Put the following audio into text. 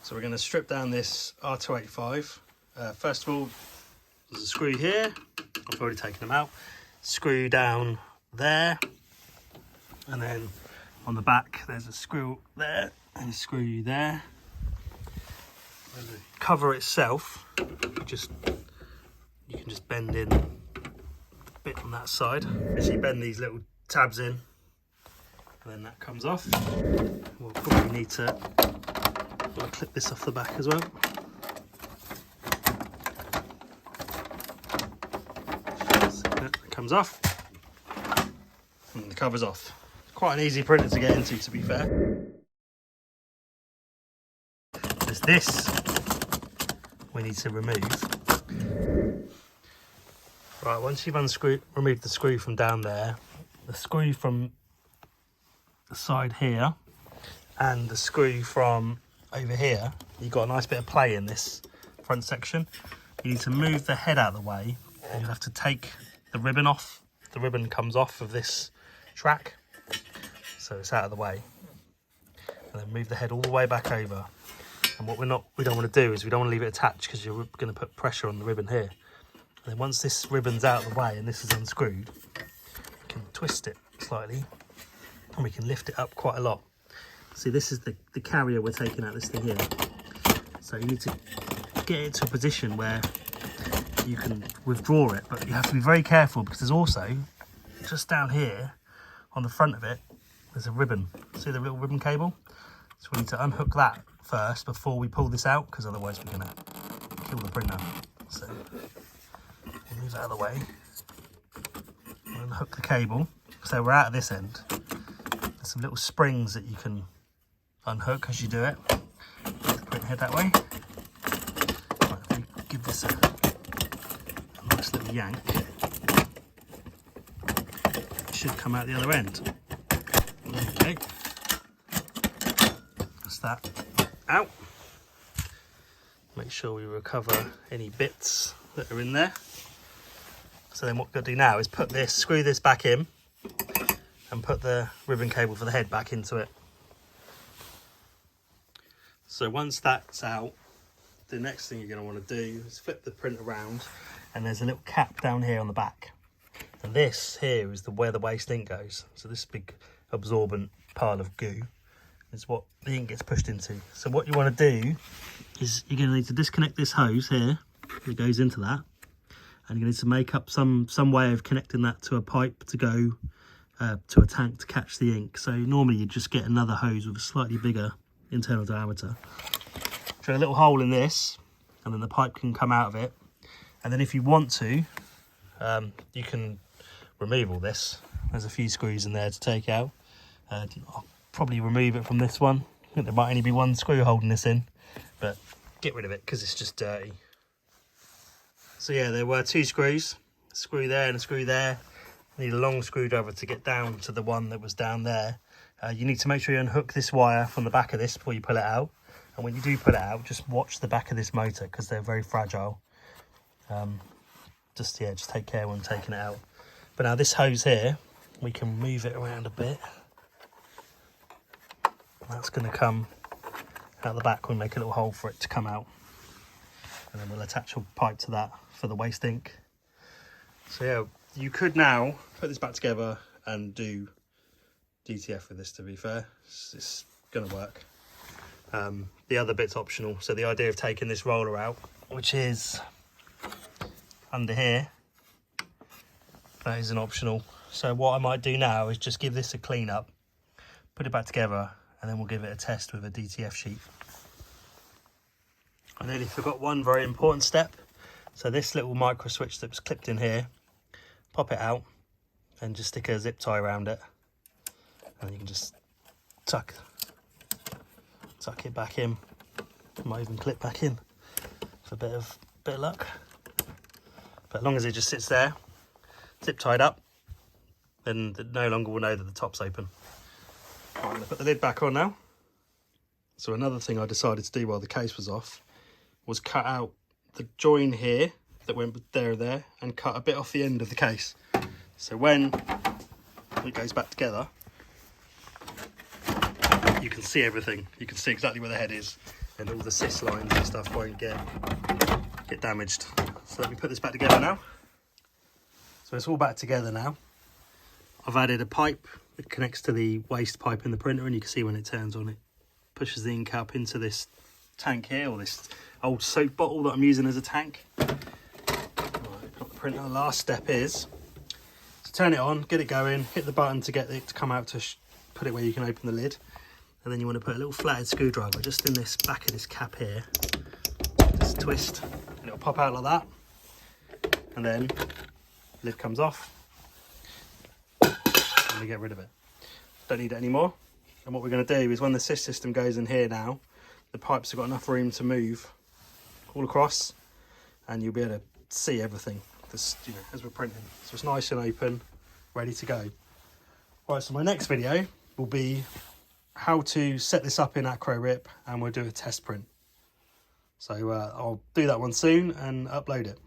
So we're going to strip down this R285. First of all, there's a screw here. I've already taken them out. Screw down there. And then on the back, there's a screw there and a screw there. And the cover itself, you can just bend in a bit on that side. As you bend these little tabs in, and then that comes off. We'll probably need to clip this off the back as well. So that comes off, and the cover's off. Quite an easy printer to get into, to be fair. There's this we need to remove. Right, once you've removed the screw from down there, the screw from the side here and the screw from over here, you've got a nice bit of play in this front section. You need to move the head out of the way, and you have to take the ribbon off. The ribbon comes off of this track, so it's out of the way, and then move the head all the way back over. And what we don't want to do is we don't want to leave it attached, because you're going to put pressure on the ribbon here. And then once this ribbon's out of the way and this is unscrewed, we can twist it slightly and we can lift it up quite a lot. See, this is the carrier we're taking out, this thing here. So you need to get it to a position where you can withdraw it, but you have to be very careful, because there's also, just down here on the front of it, there's a ribbon. See the little ribbon cable? So we need to unhook that first before we pull this out, because otherwise we're going to kill the printer. So we'll move that out of the way. We'll unhook the cable. So we're out of this end. There's some little springs that you can unhook as you do it. Put the print head that way. Right, if we give this a nice little yank, it should come out the other end. Okay. That's that out. Make sure we recover any bits that are in there. So then what we're going to do now is screw this back in and put the ribbon cable for the head back into it. So once that's out, the next thing you're going to want to do is flip the print around, and there's a little cap down here on the back. And this here is where the waste ink goes. So this big absorbent pile of goo is what the ink gets pushed into. So what you want to do is you're going to need to disconnect this hose here that goes into that, and you're going to need to make up some way of connecting that to a pipe to go to a tank to catch the ink. So normally you just get another hose with a slightly bigger internal diameter. Drill a little hole in this, and then the pipe can come out of it. And then if you want to, you can remove all this. There's a few screws in there to take out. I'll probably remove it from this one. I think there might only be one screw holding this in, but get rid of it because it's just dirty. So yeah, there were two screws, a screw there and a screw there. You need a long screwdriver to get down to the one that was down there. You need to make sure you unhook this wire from the back of this before you pull it out. And when you do pull it out, just watch the back of this motor, because they're very fragile. Just take care when taking it out. But now this hose here, we can move it around a bit. That's going to come out the back. We'll make a little hole for it to come out, and then we'll attach a pipe to that for the waste ink. So yeah, you could now put this back together and do DTF with this, to be fair. It's going to work. The other bit's optional. So the idea of taking this roller out, which is under here, that is an optional. So what I might do now is just give this a clean up, put it back together, and then we'll give it a test with a DTF sheet. I nearly forgot one very important step. So this little micro switch that was clipped in here, pop it out and just stick a zip tie around it, and you can just tuck it back in. Might even clip back in for a bit of luck. But as long as it just sits there, zip tied up, then it no longer will know that the top's open. I'm going to put the lid back on now. So another thing I decided to do while the case was off was cut out the join here that went there and cut a bit off the end of the case. So when it goes back together, you can see everything. You can see exactly where the head is. and all the sys lines and stuff won't get damaged. So let me put this back together now. So it's all back together now. I've added a pipe that connects to the waste pipe in the printer, and you can see when it turns on, it pushes the ink up into this tank here, or this old soap bottle that I'm using as a tank. Right, got the printer. The last step is to turn it on, get it going, hit the button to get it to come out to put it where you can open the lid, and then you want to put a little flathead screwdriver just in this back of this cap here. Just twist, and it'll pop out like that, and then lid comes off, and we get rid of it. Don't need it anymore. And what we're going to do is when the sys system goes in here now, the pipes have got enough room to move all across, and you'll be able to see everything as we're printing. So it's nice and open, ready to go. Right, so my next video will be how to set this up in AcroRIP, and we'll do a test print. So I'll do that one soon and upload it.